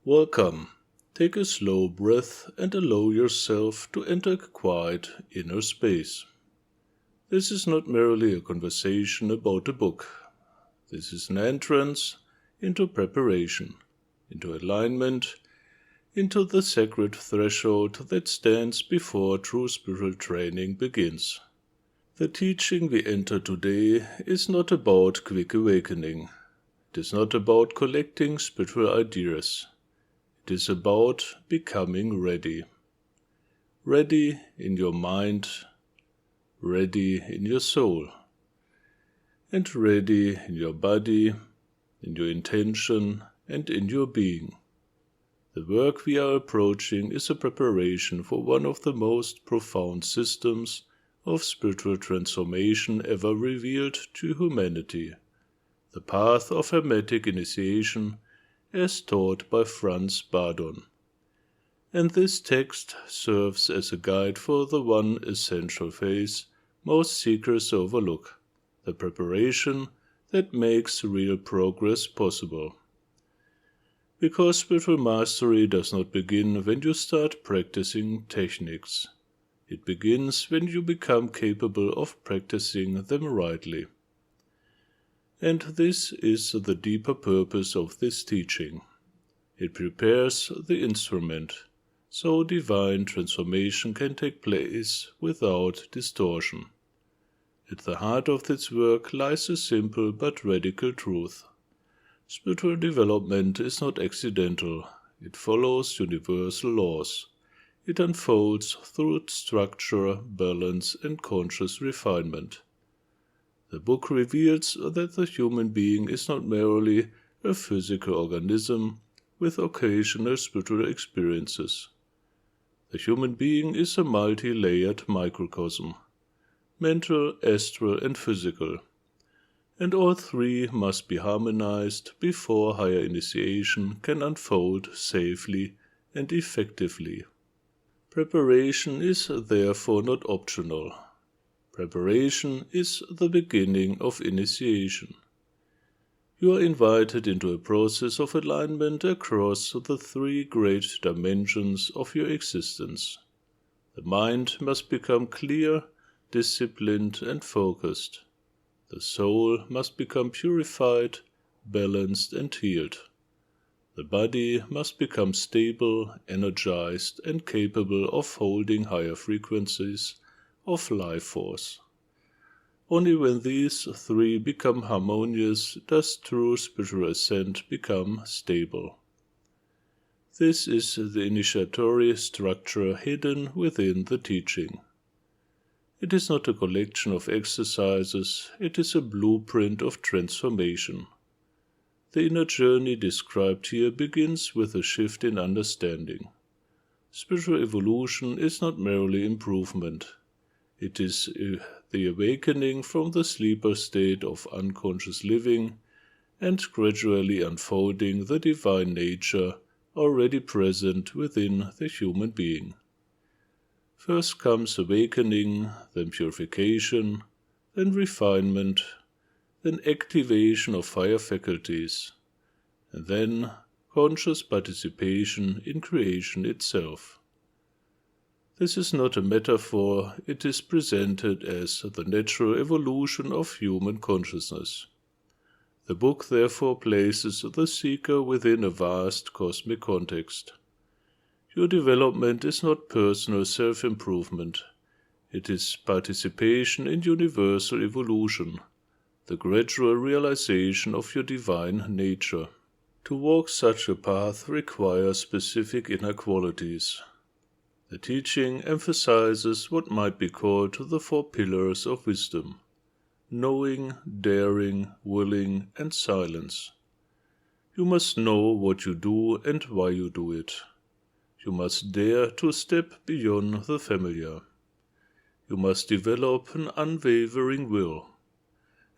Welcome. Take a slow breath and allow yourself to enter a quiet inner space. This is not merely a conversation about a book. This is an entrance into preparation, into alignment, into the sacred threshold that stands before true spiritual training begins. The teaching we enter today is not about quick awakening. It is not about collecting spiritual ideas. It is about becoming ready. Ready in your mind, ready in your soul, and ready in your body, in your intention, and in your being. The work we are approaching is a preparation for one of the most profound systems of spiritual transformation ever revealed to humanity, the path of Hermetic initiation as taught by Franz Bardon. And this text serves as a guide for the one essential phase most seekers overlook, the preparation that makes real progress possible. Because spiritual mastery does not begin when you start practicing techniques. It begins when you become capable of practicing them rightly. And this is the deeper purpose of this teaching. It prepares the instrument, so divine transformation can take place without distortion. At the heart of this work lies a simple but radical truth. Spiritual development is not accidental. It follows universal laws. It unfolds through structure, balance, and conscious refinement. The book reveals that the human being is not merely a physical organism with occasional spiritual experiences. The human being is a multi-layered microcosm, mental, astral, and physical, and all three must be harmonized before higher initiation can unfold safely and effectively. Preparation is therefore not optional. Preparation is the beginning of initiation. You are invited into a process of alignment across the three great dimensions of your existence. The mind must become clear, disciplined, and focused. The soul must become purified, balanced, and healed. The body must become stable, energized, and capable of holding higher frequencies of life force. Only when these three become harmonious does true spiritual ascent become stable. This is the initiatory structure hidden within the teaching. It is not a collection of exercises, it is a blueprint of transformation. The inner journey described here begins with a shift in understanding. Spiritual evolution is not merely improvement. It is the awakening from the sleeper state of unconscious living and gradually unfolding the divine nature already present within the human being. First comes awakening, then purification, then refinement, then activation of higher faculties, and then conscious participation in creation itself. This is not a metaphor, it is presented as the natural evolution of human consciousness. The book therefore places the seeker within a vast cosmic context. Your development is not personal self-improvement, it is participation in universal evolution, the gradual realization of your divine nature. To walk such a path requires specific inner qualities. The teaching emphasizes what might be called the four pillars of wisdom: knowing, daring, willing, and silence. You must know what you do and why you do it. You must dare to step beyond the familiar. You must develop an unwavering will,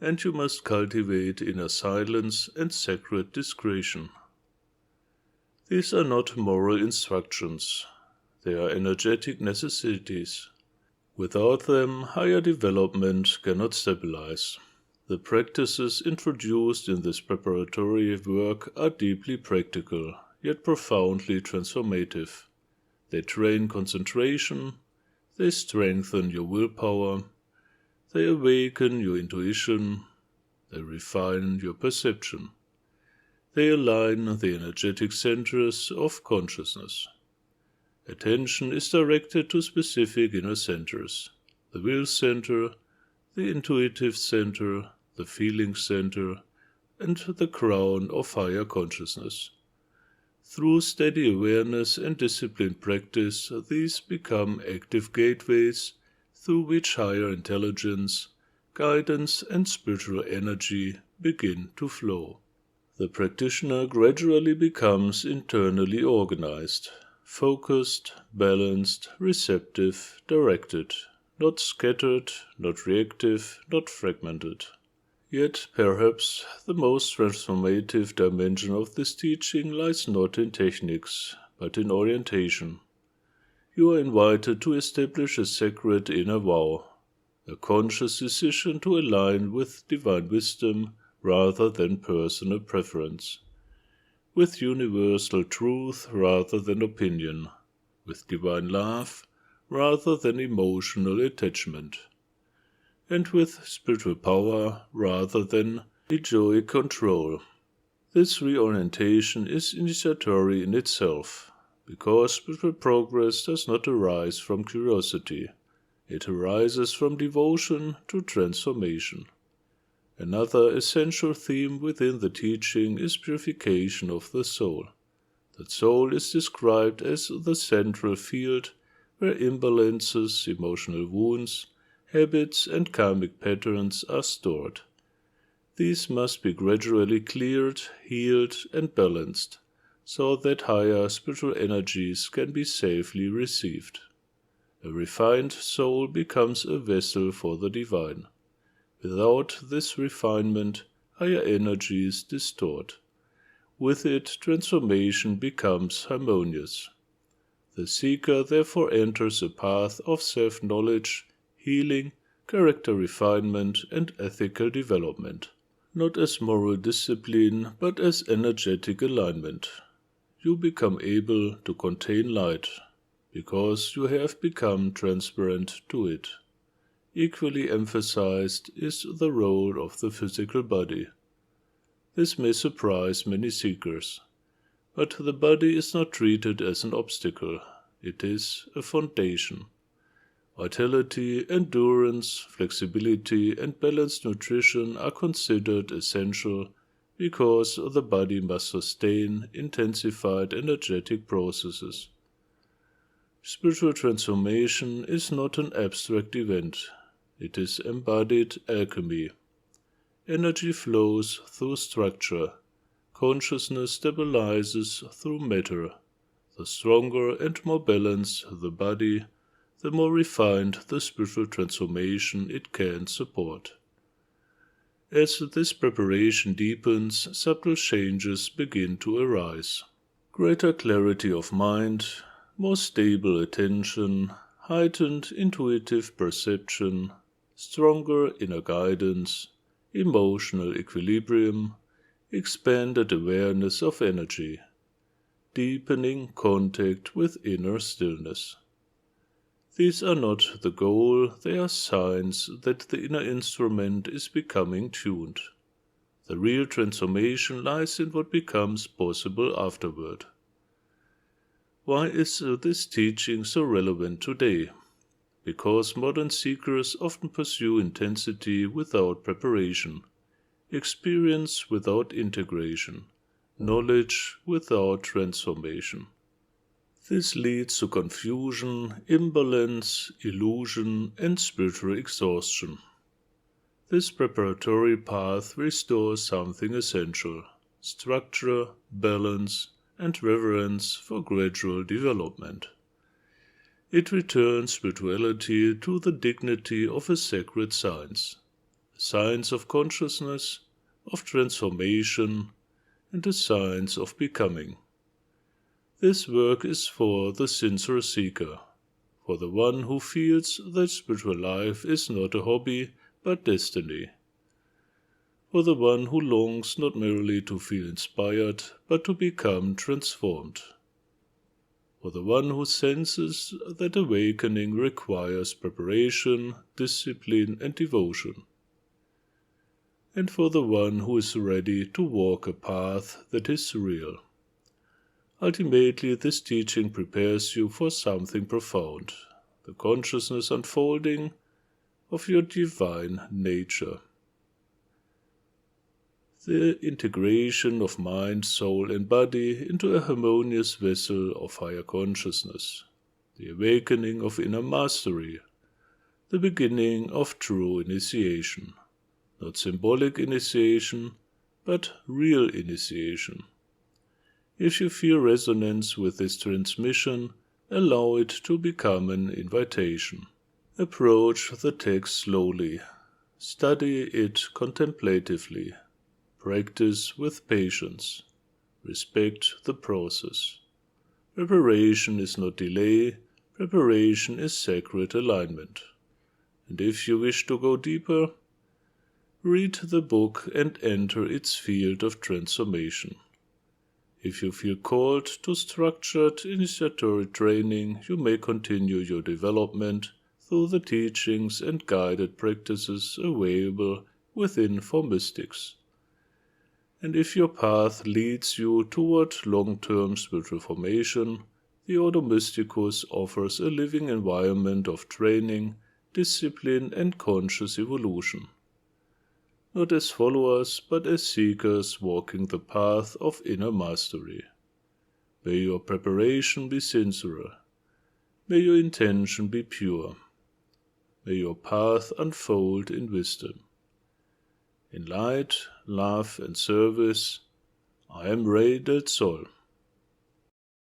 and you must cultivate inner silence and sacred discretion. These are not moral instructions. They are energetic necessities. Without them, higher development cannot stabilize. The practices introduced in this preparatory work are deeply practical, yet profoundly transformative. They train concentration, they strengthen your willpower, they awaken your intuition, they refine your perception. They align the energetic centers of consciousness. Attention is directed to specific inner centers: the will center, the intuitive center, the feeling center, and the crown of higher consciousness. Through steady awareness and disciplined practice, these become active gateways through which higher intelligence, guidance, and spiritual energy begin to flow. The practitioner gradually becomes internally organized, focused, balanced, receptive, directed, not scattered, not reactive, not fragmented. Yet perhaps the most transformative dimension of this teaching lies not in techniques, but in orientation. You are invited to establish a sacred inner vow, a conscious decision to align with divine wisdom rather than personal preference, with universal truth rather than opinion, with divine love rather than emotional attachment, and with spiritual power rather than egoic control. This reorientation is initiatory in itself, because spiritual progress does not arise from curiosity. It arises from devotion to transformation. Another essential theme within the teaching is purification of the soul. The soul is described as the central field where imbalances, emotional wounds, habits, and karmic patterns are stored. These must be gradually cleared, healed, and balanced, so that higher spiritual energies can be safely received. A refined soul becomes a vessel for the divine. Without this refinement, higher energies distort. With it, transformation becomes harmonious. The seeker therefore enters a path of self-knowledge, healing, character refinement, and ethical development, not as moral discipline, but as energetic alignment. You become able to contain light, because you have become transparent to it. Equally emphasized is the role of the physical body. This may surprise many seekers, but the body is not treated as an obstacle. It is a foundation. Vitality, endurance, flexibility, and balanced nutrition are considered essential because the body must sustain intensified energetic processes. Spiritual transformation is not an abstract event. It is embodied alchemy. Energy flows through structure. Consciousness stabilizes through matter. The stronger and more balanced the body, the more refined the spiritual transformation it can support. As this preparation deepens, subtle changes begin to arise. Greater clarity of mind, more stable attention, heightened intuitive perception, stronger inner guidance, emotional equilibrium, expanded awareness of energy, deepening contact with inner stillness. These are not the goal, they are signs that the inner instrument is becoming tuned. The real transformation lies in what becomes possible afterward. Why is this teaching so relevant today? Because modern seekers often pursue intensity without preparation, experience without integration, knowledge without transformation. This leads to confusion, imbalance, illusion, and spiritual exhaustion. This preparatory path restores something essential: structure, balance, and reverence for gradual development. It returns spirituality to the dignity of a sacred science, a science of consciousness, of transformation, and a science of becoming. This work is for the sincere seeker, for the one who feels that spiritual life is not a hobby but destiny. for the one who longs not merely to feel inspired, but to become transformed, for the one who senses that awakening requires preparation, discipline, and devotion, and for the one who is ready to walk a path that is real. Ultimately, this teaching prepares you for something profound, the consciousness unfolding of your divine nature. The integration of mind, soul, and body into a harmonious vessel of higher consciousness, the awakening of inner mastery, the beginning of true initiation, not symbolic initiation, but real initiation. If you feel resonance with this transmission, allow it to become an invitation. Approach the text slowly, study it contemplatively, practice with patience, respect the process. Preparation is not delay, preparation is sacred alignment. And if you wish to go deeper, read the book and enter its field of transformation. If you feel called to structured initiatory training, you may continue your development through the teachings and guided practices available within for mystics. And if your path leads you toward long-term spiritual formation, the Ordo Mysticus offers a living environment of training, discipline, and conscious evolution. Not as followers, but as seekers walking the path of inner mastery. May your preparation be sincere. May your intention be pure. May your path unfold in wisdom. In light, love, and service, I am Ray del Sol.